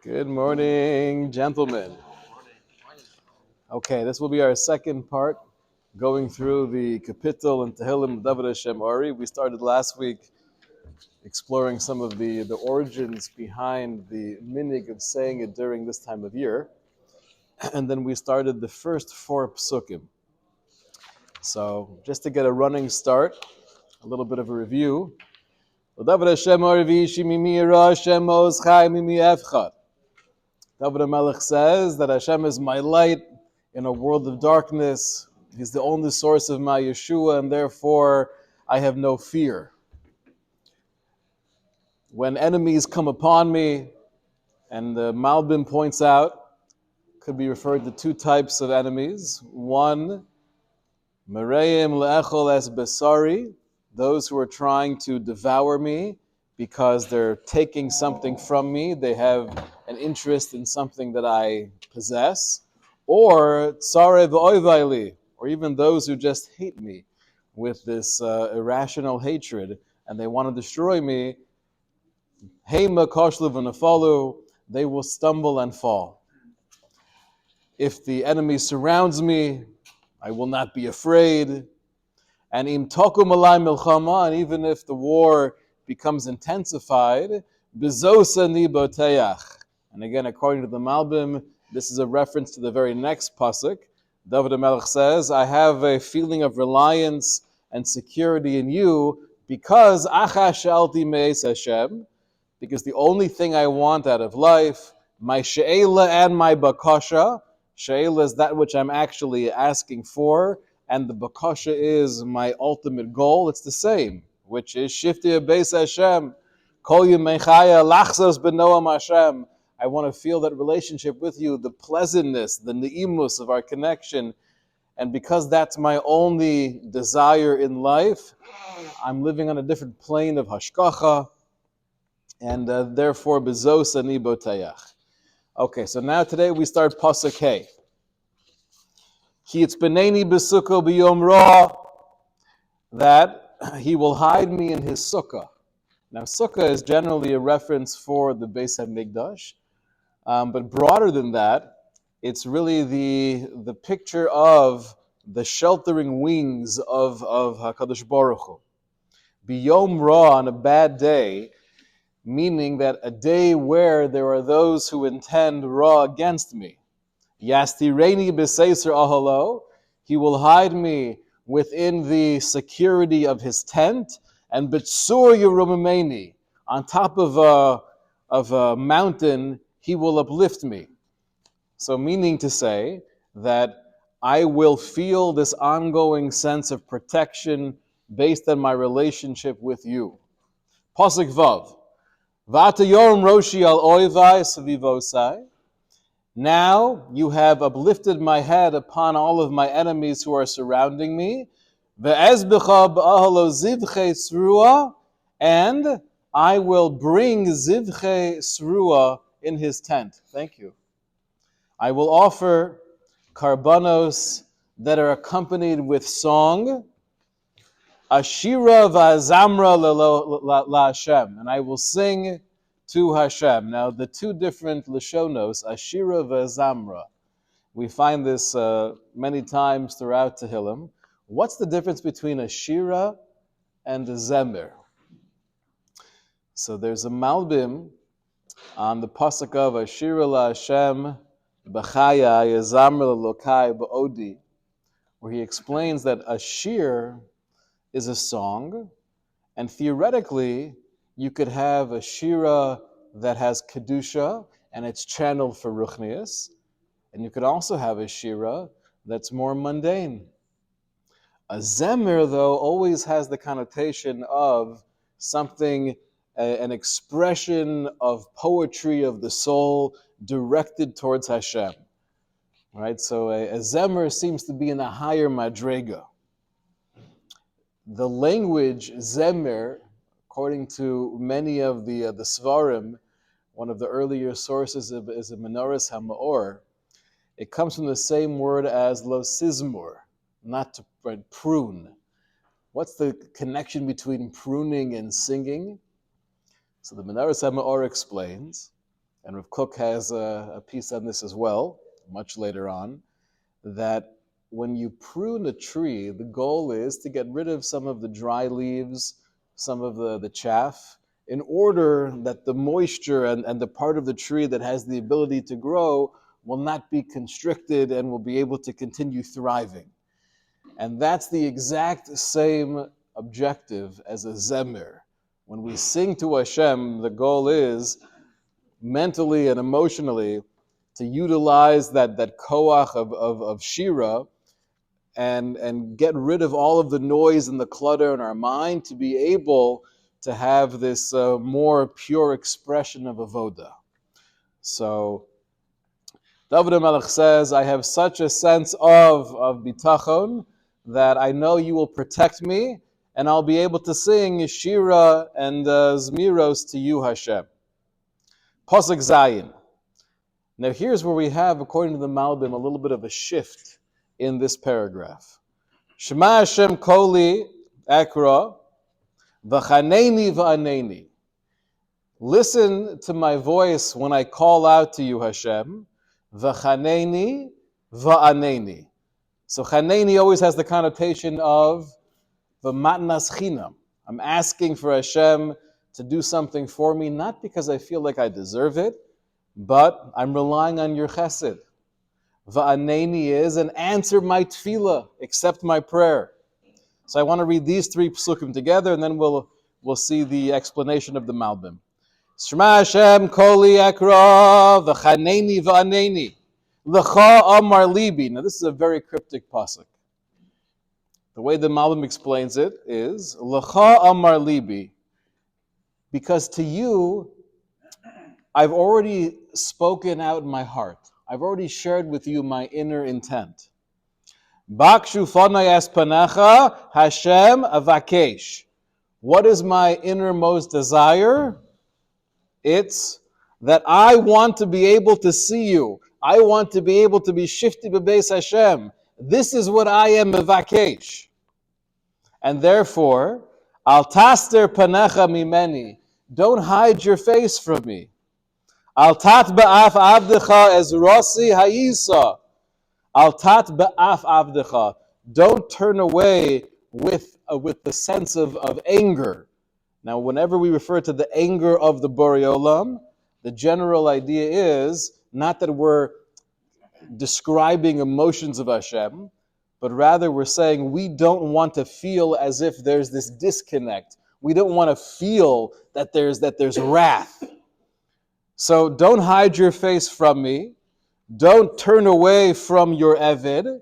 Good morning, gentlemen. Okay, this will be our second part, going through the Kapitel and Tehillim David Hashem Ori. We started last week exploring some of the origins behind the minig of saying it during this time of year. And then we started the first four psukim. So just to get a running start, a little bit of a review. David Hashem Ori v'yishimimi yira Hashem oz chai mimi efchad. David HaMelech says that Hashem is my light in a world of darkness. He's the only source of my Yeshua, and therefore I have no fear. When enemies come upon me, and the Malbim points out, could be referred to two types of enemies. One, Mereim le'echol es besari, those who are trying to devour me because they're taking something from me. They have an interest in something that I possess. Or tsare v'oivayli, or even those who just hate me with this irrational hatred, and they want to destroy me. Heima koshlu v'nafalu, they will stumble and fall. If the enemy surrounds me, I will not be afraid. And im tokum alai milchama, and even if the war becomes intensified, bizosa ni boteach. And again, according to the Malbim, this is a reference to the very next pasuk. David HaMelech says, I have a feeling of reliance and security in you because acha shalti me'es Hashem, because the only thing I want out of life, my she'ela and my bakasha. She'ela is that which I'm actually asking for, and the bakasha is my ultimate goal. It's the same, which is shifti beis Hashem, kol yemechaya lachzos b'noam Hashem. I want to feel that relationship with you, the pleasantness, the neimus of our connection. And because that's my only desire in life, I'm living on a different plane of hashkacha, and therefore bezos ani botayach. Okay, so now today we start pasuk Hey. Ki itzbeneni besukkah b'yom ra, that he will hide me in his sukkah. Now, sukkah is generally a reference for the Beis HaMikdash, but broader than that, it's really the picture of the sheltering wings of HaKadosh Baruch Hu. B'yom ra, on a bad day, meaning that a day where there are those who intend ra against me. Yastireni b'seiser ahalo, he will hide me within the security of his tent, and b'tsur yerumimeni, on top of a mountain, he will uplift me. So meaning to say that I will feel this ongoing sense of protection based on my relationship with you. Pasuk Vav. V'ata yorim roshi al oivai savivosai. Now you have uplifted my head upon all of my enemies who are surrounding me. Ve'ezbecha b'ahalo zivche srua, and I will bring zivche srua in his tent. Thank you. I will offer karbanos that are accompanied with song, ashira va'azamra la Hashem, and I will sing to Hashem. Now, the two different lashonos, ashira va'azamra, we find this many times throughout Tehillim. What's the difference between a shira and a zemer? So there's a Malbim on the pasuk of ashira la Hashem b'chaya yazamra lokai ba'odi, where he explains that a shir is a song, and theoretically you could have a shira that has kedusha and it's channeled for ruchnius, and you could also have a shira that's more mundane. A zemer, though, always has the connotation of something, an expression of poetry of the soul directed towards Hashem. Right? So a zemer seems to be in a higher madrega. The language zemer, according to many of the svarim, one of the earlier sources is a Menorahs HaMaor. It comes from the same word as lo sizmur, not to prune. What's the connection between pruning and singing? So the Menorahs HaMaor explains and Rav Kook has a piece on this as well, much later on, that when you prune a tree, the goal is to get rid of some of the dry leaves, some of the chaff, in order that the moisture and the part of the tree that has the ability to grow will not be constricted and will be able to continue thriving. And that's the exact same objective as a zemer. When we sing to Hashem, the goal is mentally and emotionally to utilize that koach of shira and get rid of all of the noise and the clutter in our mind to be able to have this more pure expression of avoda. So David HaMelech says, I have such a sense of bitachon that I know you will protect me and I'll be able to sing shira and zmiros to you, Hashem. Pasuk Zayin. Now here's where we have, according to the Malbim, a little bit of a shift in this paragraph. Shema Hashem koli ekra v'chaneni v'aneni. Listen to my voice when I call out to you, Hashem. V'chaneni v'aneni. So chaneni always has the connotation of v'matnas chinam. I'm asking for Hashem to do something for me, not because I feel like I deserve it, but I'm relying on your chesed. Va'aneni is, and answer my tefillah, accept my prayer. So I want to read these three psukim together, and then we'll see the explanation of the Malbim. Shema Hashem koli ekra v'chaneni va'aneni l'cha amar libi. Now this is a very cryptic pasuk. The way the Malbim explains it is l'cha amar libi, because to you I've already spoken out in my heart. I've already shared with you my inner intent. Bakshu fanai espanecha Hashem avakesh. What is my innermost desire? It's that I want to be able to see you. I want to be able to be shifti b'beis Hashem. This is what I am avakesh. And therefore, al taster panecha mimeni. Don't hide your face from me. Al tat ba'af avdecha ez rossi ha'isa. Al tat ba'af avdecha. Don't turn away with the sense of anger. Now, whenever we refer to the anger of the Borei Olam, the general idea is not that we're describing emotions of Hashem, but rather we're saying we don't want to feel as if there's this disconnect. We don't want to feel that there's wrath. So don't hide your face from me. Don't turn away from your Eved.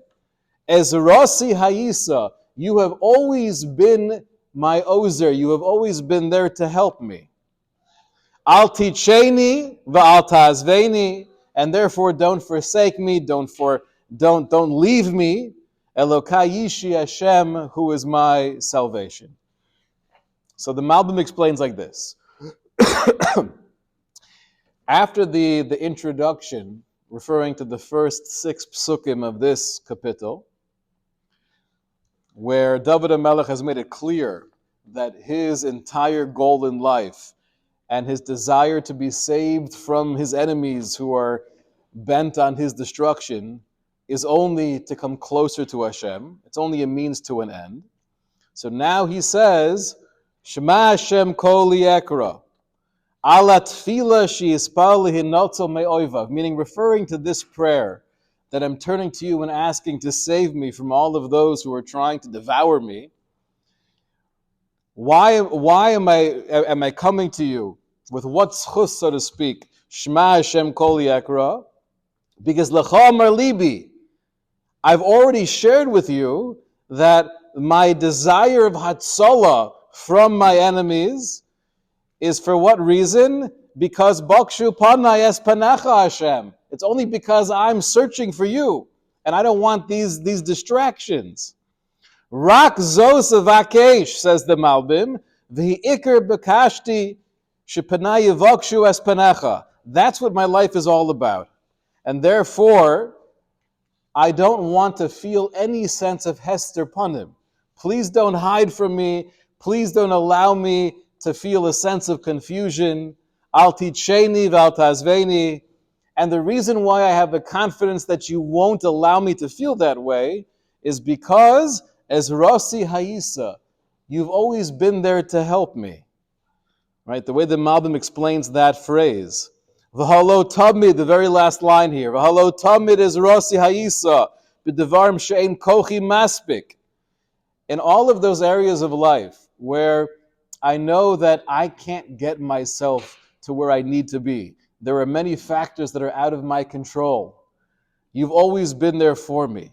Ez Rasi Hayisa, you have always been my Ozer. You have always been there to help me. Al ticheni va'al ta'azveni, and therefore don't forsake me. Don't leave me. Elokai Yishi Hashem, who is my salvation. So the Malbim explains like this. After the introduction, referring to the first 6 psukim of this kapitel, where David HaMelech has made it clear that his entire goal in life and his desire to be saved from his enemies who are bent on his destruction is only to come closer to Hashem. It's only a means to an end. So now he says, Shema Hashem kol yekra. Ala tefila sheyispal lehinotzel me'oivav, meaning referring to this prayer that I'm turning to you and asking to save me from all of those who are trying to devour me. Why am I coming to you with what schus, so to speak? Shema Hashem kol yekra, because lecha amar libi, I've already shared with you that my desire of hatzalah from my enemies is for what reason? Because Bakshu Panai es Panecha Hashem. It's only because I'm searching for you, and I don't want these distractions. Rak zos avakesh, says the Malbim, v'hi ikar bekashti shepanai yivakshu es Panecha. That's what my life is all about. And therefore, I don't want to feel any sense of Hester Panim. Please don't hide from me. Please don't allow me to feel a sense of confusion. Al ticheni v'al tazveni. And the reason why I have the confidence that you won't allow me to feel that way is because, as Rasi Hayisa, you've always been there to help me. Right? The way the Malbim explains that phrase. V'halo tamid, the very last line here. V'halo tamid is Rasi Hayisa, b'devarim she'en kochi maspik. In all of those areas of life where I know that I can't get myself to where I need to be, there are many factors that are out of my control. You've always been there for me.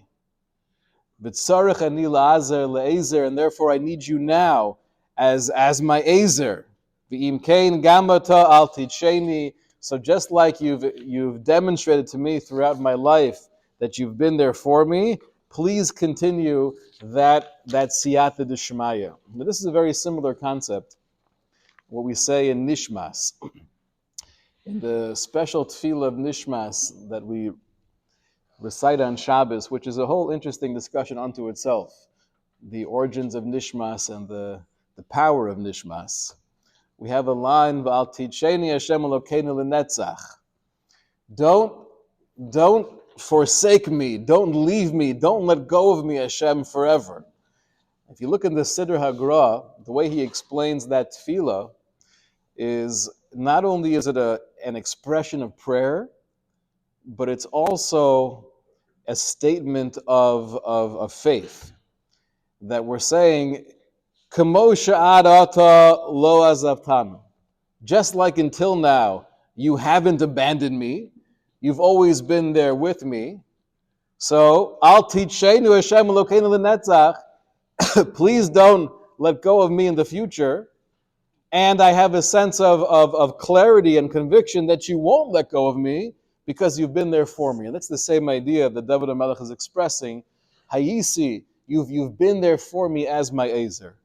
B'tzarech ani la'azer le'ezer, and therefore I need you now as my ezer. V'im kein gamata al ticheni. So just like you've demonstrated to me throughout my life that you've been there for me, please continue that siyata d'shmaya. Now, this is a very similar concept, what we say in Nishmas. In the special tefillah of Nishmas that we recite on Shabbos, which is a whole interesting discussion unto itself, the origins of Nishmas and the power of Nishmas. We have a line, V'al ticheni Hashem Elokeinu l'netzach. Don't forsake me, don't leave me, don't let go of me, Hashem, forever. If you look in the Siddur Hagra, the way he explains that tefillah is not only is it an expression of prayer, but it's also a statement of faith. That we're saying, Kamo she'ad ata lo azavtanu. Just like until now, you haven't abandoned me, you've always been there with me. So, Al tichenu Hashem Elokeinu l'netzach. Please don't let go of me in the future. And I have a sense of clarity and conviction that you won't let go of me because you've been there for me. And that's the same idea that David HaMelech is expressing. Hayisi, you've been there for me as my Ezer.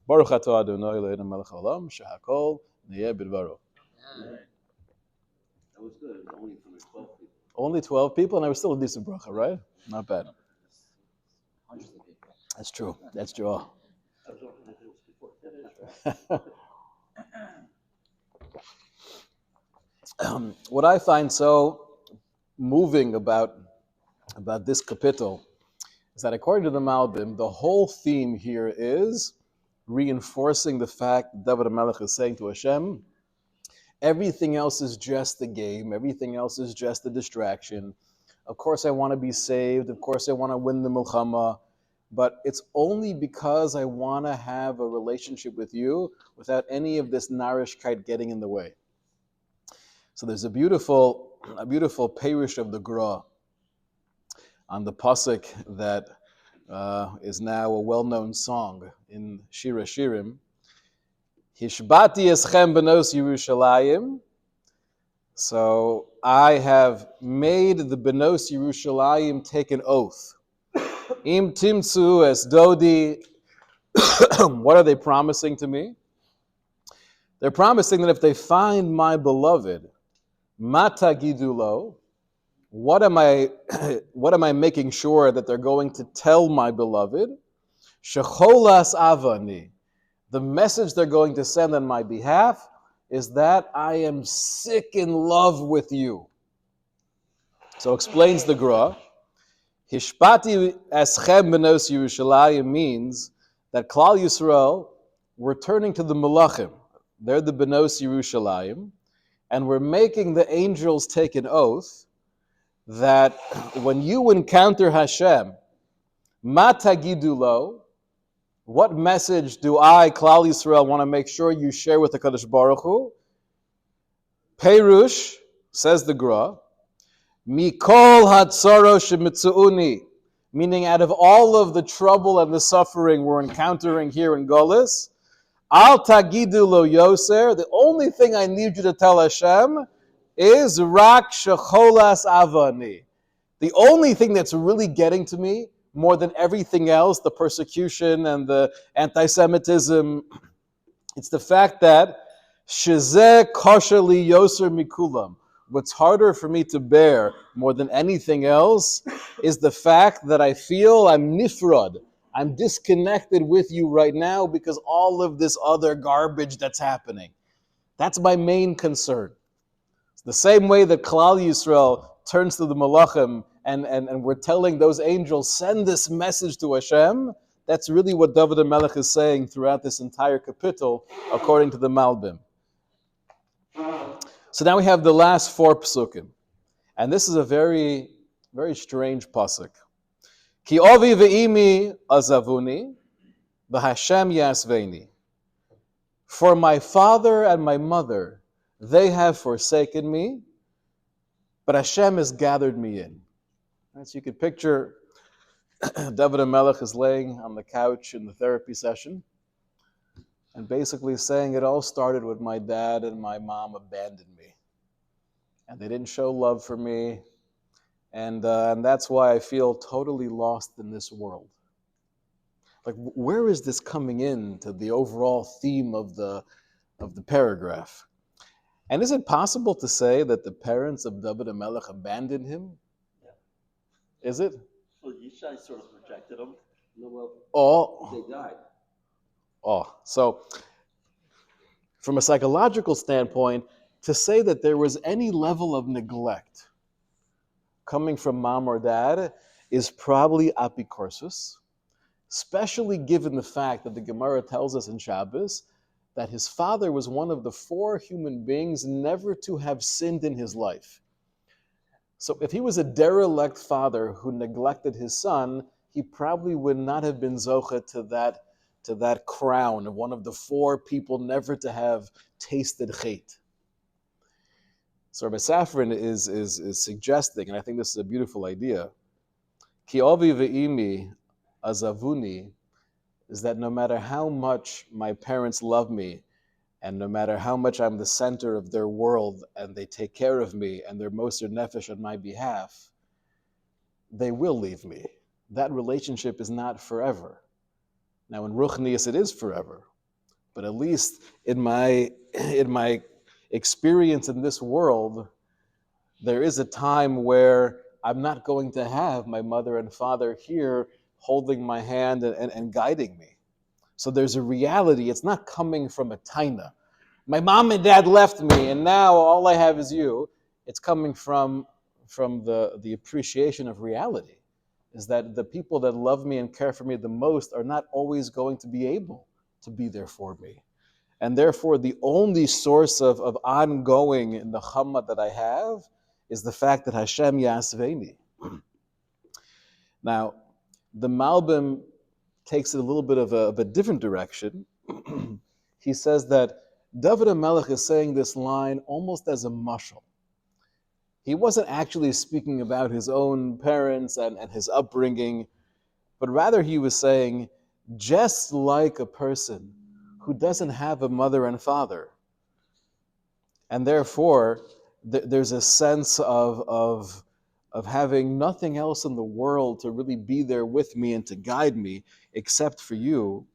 Baruch atah Adonai Eloheinu melech haolam, shehakol niyeh bidvaro. That was good. Only from 12 people. Only 12 people, and I was still a decent bracha, right? Not bad. Hundreds of people. That's true. That's true. What I find so moving about this kapitel is that according to the Malbim, the whole theme here is reinforcing the fact that David HaMelech is saying to Hashem, everything else is just a game, everything else is just a distraction. Of course I want to be saved, of course I want to win the milchama, but it's only because I want to have a relationship with you without any of this narishkeit getting in the way. So there's a beautiful perush of the Gra on the pasuk that is now a well-known song in Shir Hashirim. Hishbati eschem benos Yerushalayim. So I have made the benos Yerushalayim take an oath. Im timtzu es dodi. What are they promising to me? They're promising that if they find my beloved, mata gidulo, what am I making sure that they're going to tell my beloved? Shecholas avani. The message they're going to send on my behalf is that I am sick in love with you. So explains the Gra. Hishpati eschem benos Yerushalayim means that Klal Yisrael, we're turning to the Melachim. They're the benos Yerushalayim, and we're making the angels take an oath that when you encounter Hashem, ma tagidu lo, what message do I, Klal Yisrael, want to make sure you share with the Kadosh Baruch Hu? Perush, says the Gra, mikol hatzaro shemitzuuni, meaning out of all of the trouble and the suffering we're encountering here in Golis, al tagidu lo yoser, the only thing I need you to tell Hashem is rak shecholas avani. The only thing that's really getting to me more than everything else, the persecution and the anti-Semitism, it's the fact that shezeh kosher li yoser mikulam. What's harder for me to bear more than anything else is the fact that I feel I'm nifrod. I'm disconnected with you right now because all of this other garbage that's happening. That's my main concern. It's the same way that Klal Yisrael turns to the Malachim and we're telling those angels, send this message to Hashem. That's really what David HaMelech is saying throughout this entire kapitel, according to the Malbim. So now we have the last 4 psukim. And this is a very, very strange pasuk. Ki ovi ve'imi azavuni, v'Hashem yasveni. For my father and my mother, they have forsaken me, but Hashem has gathered me in. Right, so you could picture David HaMelech is laying on the couch in the therapy session and basically saying it all started with my dad and my mom abandoned me. And they didn't show love for me. And that's why I feel totally lost in this world. Like, where is this coming in to the overall theme of the paragraph? And is it possible to say that the parents of David HaMelech abandoned him? Yeah. Is it? Well, Yishai sort of rejected him. No, Oh. they died. Oh. So, from a psychological standpoint, to say that there was any level of neglect coming from mom or dad is probably apikorsus, especially given the fact that the Gemara tells us in Shabbos that his father was one of the 4 human beings never to have sinned in his life. So if he was a derelict father who neglected his son, he probably would not have been zocha to that crown of one of the 4 people never to have tasted chet. So Rabbi Safran is suggesting, and I think this is a beautiful idea, ki ovi ve'imi azavuni, is that no matter how much my parents love me, and no matter how much I'm the center of their world, and they take care of me, and they're moser nefesh on my behalf, they will leave me. That relationship is not forever. Now in Ruchnius it is forever, but at least in my experience in this world, there is a time where I'm not going to have my mother and father here holding my hand and guiding me. So there's a reality. It's not coming from a taina. My mom and dad left me, and now all I have is you. It's coming from the appreciation of reality, is that the people that love me and care for me the most are not always going to be able to be there for me. And therefore, the only source of ongoing nechama that I have is the fact that Hashem yasveni. Now, the Malbim takes it a little bit of a different direction. He says that David HaMelech is saying this line almost as a mashal. He wasn't actually speaking about his own parents and his upbringing, but rather he was saying, just like a person who doesn't have a mother and father, and therefore there's a sense of having nothing else in the world to really be there with me and to guide me except for you,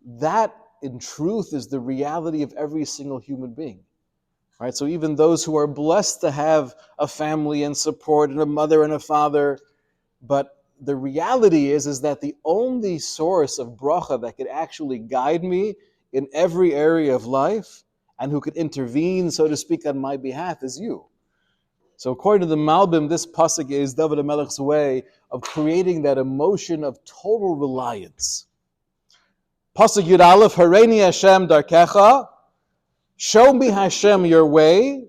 that in truth is the reality of every single human being. Right? So even those who are blessed to have a family and support and a mother and a father, but the reality is that the only source of bracha that could actually guide me in every area of life and who could intervene, so to speak, on my behalf is you. So according to the Malbim, this pasuk is David HaMelech's way of creating that emotion of total reliance. Pasuk Yud Aleph, Hareini Hashem darkecha, show me Hashem your way,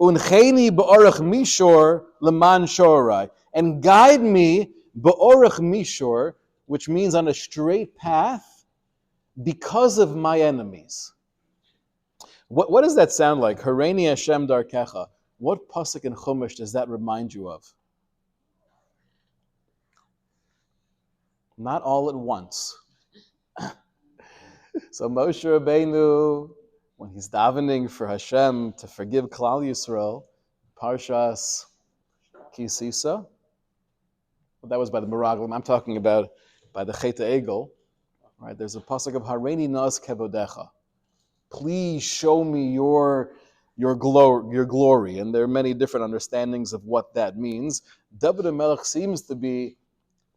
uncheni ba'orach mishor leman shorai, and guide me ba'orach mishor, which means on a straight path, because of my enemies. What does that sound like? Hareini Hashem darkecha. What pasuk in Chumash does that remind you of? Not all at once. So Moshe Rabbeinu, when he's davening for Hashem to forgive Klal Yisrael, Parshas Kisisa, well, that was by the Meraglim. I'm talking about by the Chet Egel. Right? There's a pasuk of Hareini Nas Kevodecha. Please show me your glory. And there are many different understandings of what that means. David HaMelech seems to be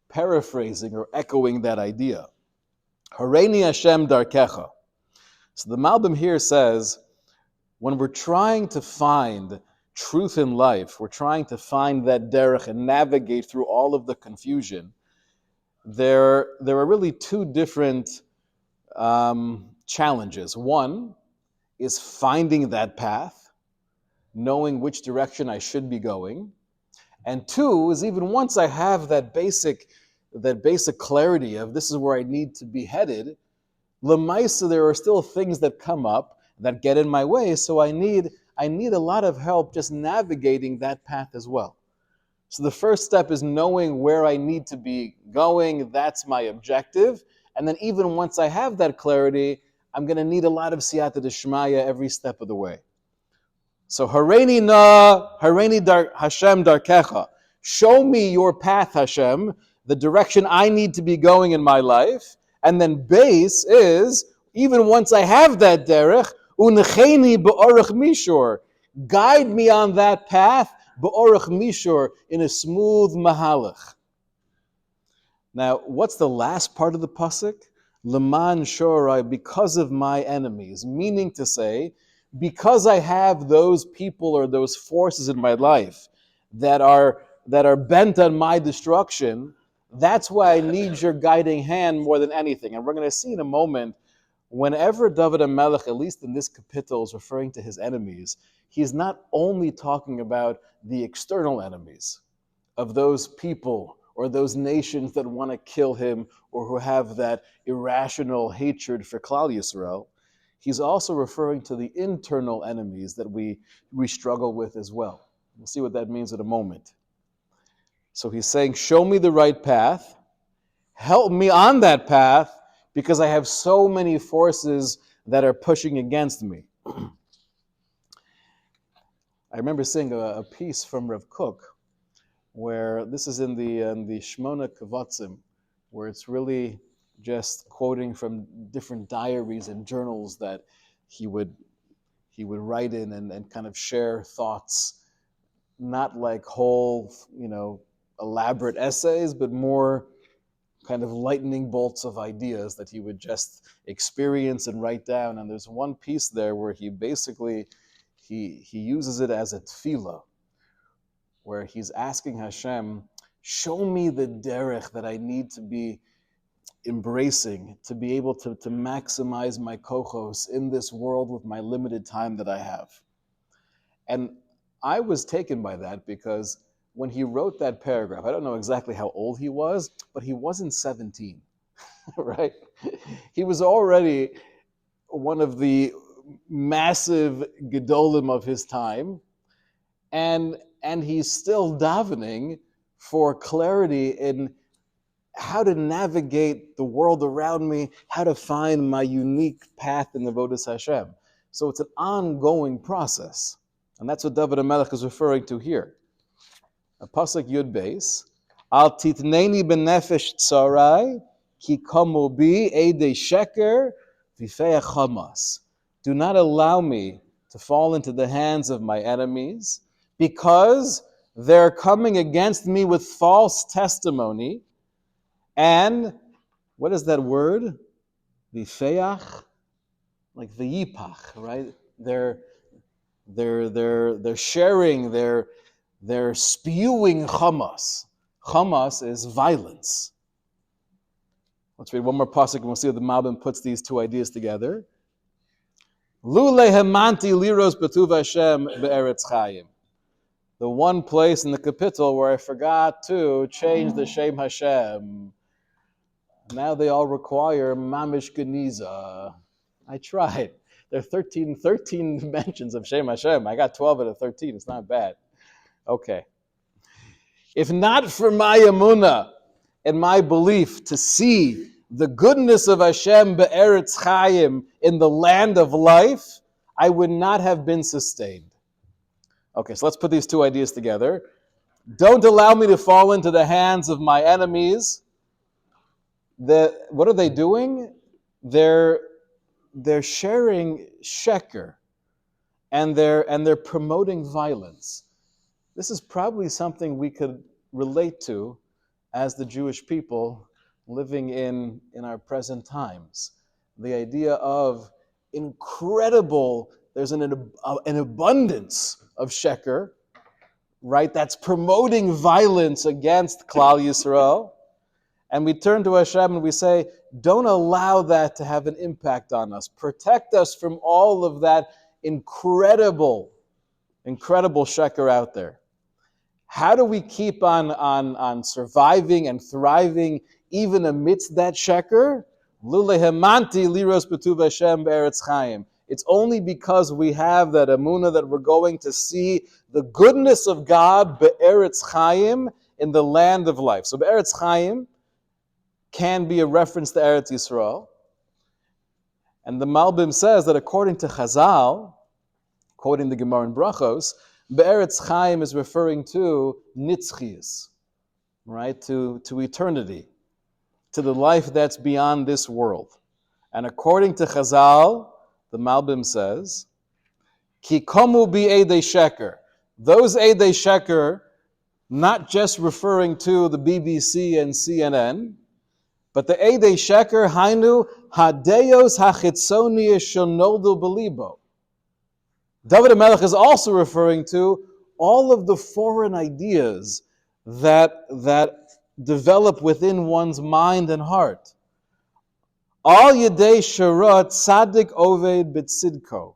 paraphrasing or echoing that idea. Hareini Hashem darkecha. So the Malbim here says, when we're trying to find truth in life, we're trying to find that derech and navigate through all of the confusion, there are really two different challenges. One is finding that path, knowing which direction I should be going. And two is even once I have that basic clarity of this is where I need to be headed, Lemaisa, there are still things that come up that get in my way, so I need a lot of help just navigating that path as well. So the first step is knowing where I need to be going. That's my objective. And then even once I have that clarity, I'm going to need a lot of siyata d'shmaya every step of the way. So Hareini Hashem darkecha. Show me your path, Hashem, the direction I need to be going in my life. And then base is, even once I have that derech, unecheni be'orach mishur. Guide me on that path, be'orach mishur, in a smooth mahalach. Now, what's the last part of the pasuk? Leman shorai, because of my enemies. Meaning to say, because I have those people or those forces in my life that are bent on my destruction, that's why I need your guiding hand more than anything. And we're going to see in a moment, whenever David HaMelech, at least in this capital, is referring to his enemies, he's not only talking about the external enemies of those people or those nations that want to kill him or who have that irrational hatred for Klal Yisrael. He's also referring to the internal enemies that we struggle with as well. We'll see what that means in a moment. So he's saying, show me the right path, help me on that path, because I have so many forces that are pushing against me. I remember seeing a piece from Rav Kook, where this is in the Shmona Kavatzim, where it's really just quoting from different diaries and journals that he would write in and kind of share thoughts, not like whole, elaborate essays, but more kind of lightning bolts of ideas that he would just experience and write down. And there's one piece there where he basically, he uses it as a tefillah, where he's asking Hashem, show me the derech that I need to be embracing to be able to maximize my kochos in this world with my limited time that I have. And I was taken by that because when he wrote that paragraph, I don't know exactly how old he was, but he wasn't 17, right? He was already one of the massive gedolim of his time, and he's still davening for clarity in how to navigate the world around me, how to find my unique path in the Avodas Hashem. So it's an ongoing process. And that's what David HaMelech is referring to here. A pasuk Yud Beis, Al titneni benefesh tzarai, ki komu bi eidei sheker v'feach chamas. Do not allow me to fall into the hands of my enemies, because they're coming against me with false testimony. And what is that word? V'feach, like v'yipach, right? They're sharing, they're spewing chamas. Chamas is violence. Let's read one more pasuk and we'll see how the Malbim puts these two ideas together. Lule hemanti liros betuv Hashem be'eretz chayim. The one place in the capital where I forgot to change the Shem Hashem. Now they all require mamish geniza. I tried. There are 13 mentions of Shem Hashem. I got 12 out of 13. It's not bad. Okay. If not for my emunah and my belief to see the goodness of Hashem be'eretz chayim, in the land of life, I would not have been sustained. Okay, so let's put these two ideas together. Don't allow me to fall into the hands of my enemies. What are they doing? They're sharing sheker, and they're promoting violence. This is probably something we could relate to as the Jewish people living in our present times. The idea of incredible there's an abundance of sheker, right? That's promoting violence against Klal Yisrael. And we turn to Hashem and we say, don't allow that to have an impact on us. Protect us from all of that incredible sheker out there. How do we keep on surviving and thriving even amidst that sheker? It's only because we have that emunah that we're going to see the goodness of God be'eretz chaim, in the land of life. So be'eretz chaim can be a reference to Eretz Yisrael. And the Malbim says that according to Chazal, quoting the Gemara in Brachos, be'eretz chaim is referring to nitzchias, right? To eternity, to the life that's beyond this world. And according to Chazal, the Malbim says, Ki komu bi eidei sheker. Those eidei sheker, not just referring to the BBC and CNN, but the eidei sheker hainu hadeos hachitzonius shonoldu belibo. David HaMelech is also referring to all of the foreign ideas that develop within one's mind and heart. Al yedei shirot tzaddik oved b'tzidko.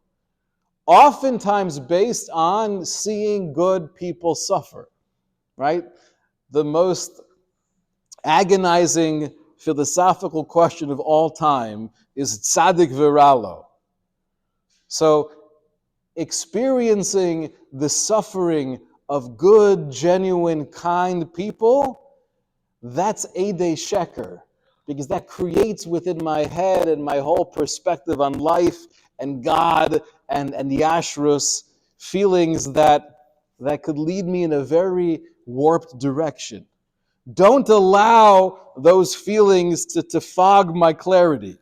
Oftentimes based on seeing good people suffer, right? The most agonizing philosophical question of all time is tzaddik v'ralo. So experiencing the suffering of good, genuine, kind people, that's eidei sheker, because that creates within my head and my whole perspective on life and God and Yashrus feelings that could lead me in a very warped direction. Don't allow those feelings to fog my clarity.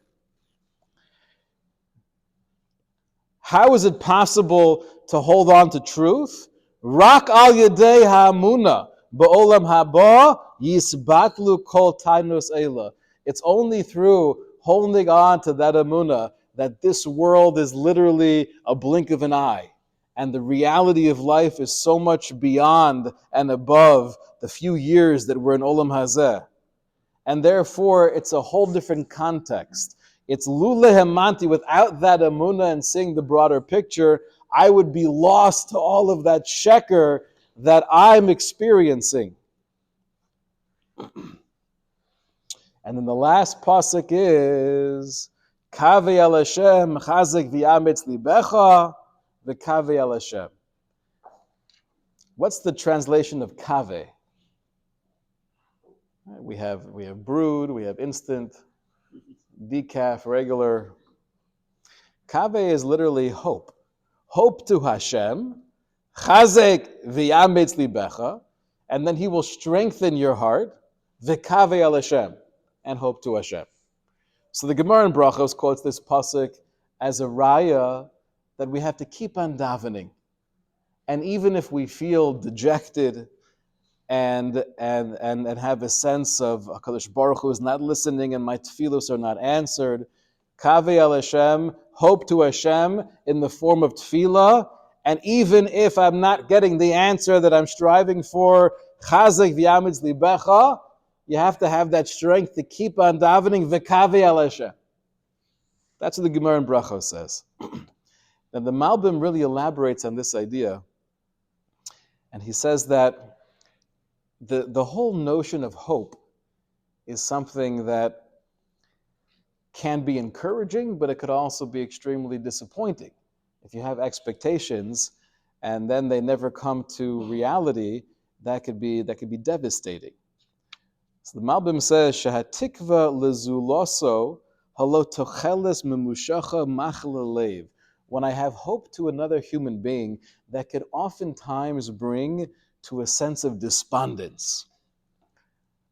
How is it possible to hold on to truth? Rak al yedei ha'amuna ba'olam haba yisbatlu kol tainus ela. It's only through holding on to that amuna that this world is literally a blink of an eye. And the reality of life is so much beyond and above the few years that we're in Olam Hazeh. And therefore, it's a whole different context. It's lule hemanti. Without that amuna and seeing the broader picture, I would be lost to all of that sheker that I'm experiencing. And then the last pasuk is Kaveh el Hashem chazek v'yametz libecha v'kaveh el Hashem. What's the translation of kaveh? We have brewed, we have instant, decaf, regular. Kaveh is literally hope. Hope to Hashem, chazek v'yametz libecha, and then He will strengthen your heart, v'kaveh el Hashem, and hope to Hashem. So the Gemara in Brachos quotes this pasuk as a raya that we have to keep on davening. And even if we feel dejected and have a sense of HaKadosh Baruch Hu is not listening and my tefillos are not answered, Kaveh el Hashem, hope to Hashem in the form of tefillah, and even if I'm not getting the answer that I'm striving for, chazek v'yametz libecha, you have to have that strength to keep on davening v'kaveh el Hashem. That's what the Gemara in Brachos says. Now the Malbim really elaborates on this idea, and he says that the whole notion of hope is something that can be encouraging, but it could also be extremely disappointing. If you have expectations and then they never come to reality, that could be devastating. So the Malbim says, "Shahatikva lezuloso halo tocheles memushacha machle lev." When I have hope to another human being, that could oftentimes bring to a sense of despondence.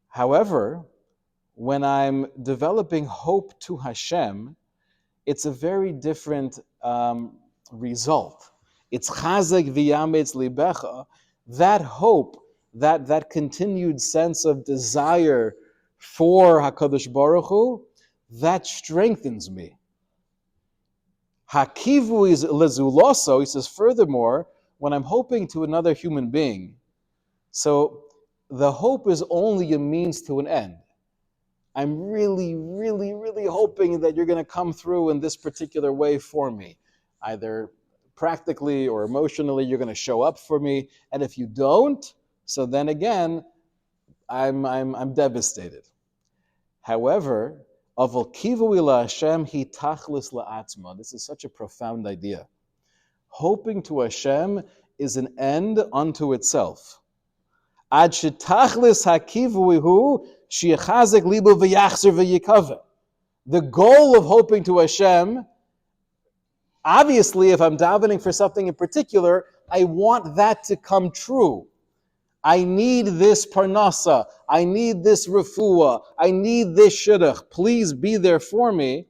However, when I'm developing hope to Hashem, it's a very different result. It's chazek v'yametz libecha. That hope, that continued sense of desire for HaKadosh Baruch Hu, that strengthens me. Hakivu is lezuloso. He says, furthermore, when I'm hoping to another human being, so the hope is only a means to an end. I'm really, really, really hoping that you're going to come through in this particular way for me. Either practically or emotionally, you're going to show up for me. And if you don't, so then again, I'm devastated. However, aval kivui la Hashem hi tachlis la'atzma. This is such a profound idea. Hoping to Hashem is an end unto itself. Ad shetachlis hakivui hu shiachazek libo v'yachzer v'yikaveh. The goal of hoping to Hashem, obviously, if I'm davening for something in particular, I want that to come true. I need this parnasa. I need this refuah. I need this shidduch. Please be there for me.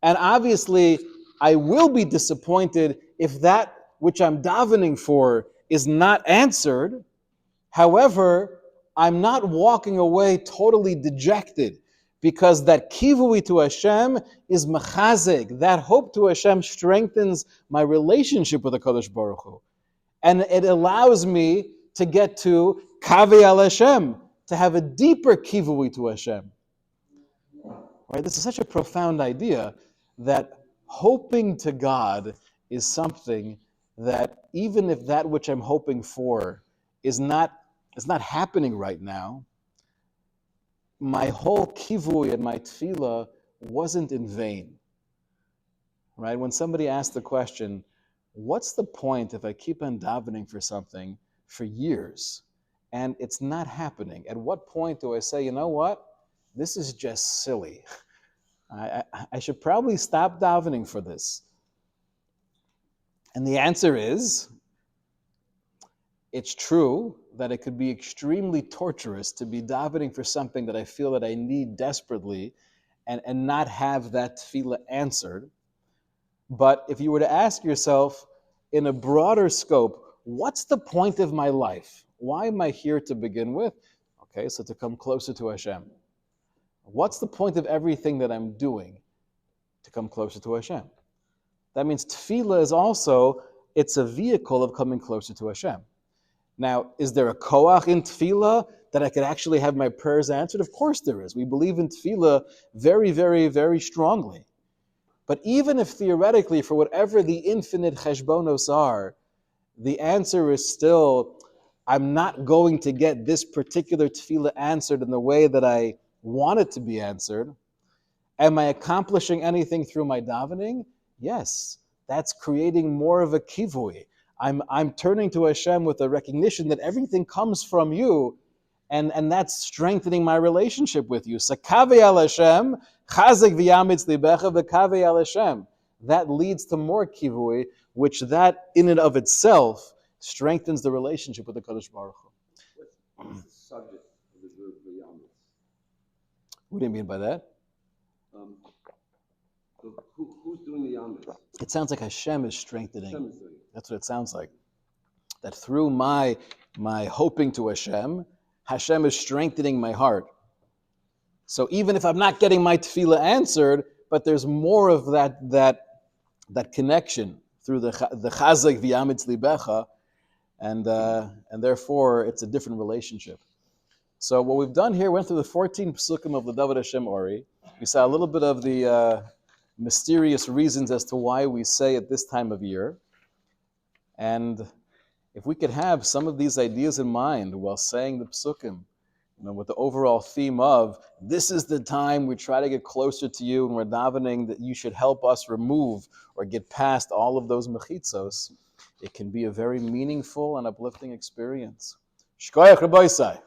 And obviously, I will be disappointed if that which I'm davening for is not answered. However, I'm not walking away totally dejected because that kivui to Hashem is mechazek. That hope to Hashem strengthens my relationship with the Kadosh Baruch Hu. And it allows me to get to kaveh al Hashem, to have a deeper kivui to Hashem. Right? This is such a profound idea that hoping to God is something that even if that which I'm hoping for is not happening right now, my whole kivui and my tefillah wasn't in vain. Right? When somebody asks the question, what's the point if I keep on davening for something for years and it's not happening? At what point do I say, you know what? This is just silly. I should probably stop davening for this. And the answer is, it's true that it could be extremely torturous to be davening for something that I feel that I need desperately and not have that tefillah answered. But if you were to ask yourself in a broader scope, what's the point of my life? Why am I here to begin with? Okay, so to come closer to Hashem. What's the point of everything that I'm doing? To come closer to Hashem. That means tefillah is also, it's a vehicle of coming closer to Hashem. Now, is there a koach in tefillah that I could actually have my prayers answered? Of course there is. We believe in tefillah very, very, very strongly. But even if theoretically, for whatever the infinite cheshbonos are, the answer is still, I'm not going to get this particular tefillah answered in the way that I want it to be answered. Am I accomplishing anything through my davening? Yes, that's creating more of a kivui. I'm turning to Hashem with a recognition that everything comes from you, and that's strengthening my relationship with you. So kaveh al Hashem, chazek v'yamitz libecha v'kaveh al Hashem. That leads to more kivui, which that in and of itself strengthens the relationship with the Kadosh Baruch Hu. What's the subject of the verb v'yamitz? What do you mean by that? So who's doing the yamitz? It sounds like Hashem is strengthening. Hashem is doing it. That's what it sounds like. That through my hoping to Hashem, Hashem is strengthening my heart. So even if I'm not getting my tefillah answered, but there's more of that connection through the chazak v'yamitz libecha, and therefore it's a different relationship. So what we've done here, went through the 14 psukim of לדוד Hashem Ori. We saw a little bit of the mysterious reasons as to why we say at this time of year. And if we could have some of these ideas in mind while saying the psukim, with the overall theme of, this is the time we try to get closer to you and we're davening that you should help us remove or get past all of those mechitzos, it can be a very meaningful and uplifting experience. Shkoyach Rabbi Isai.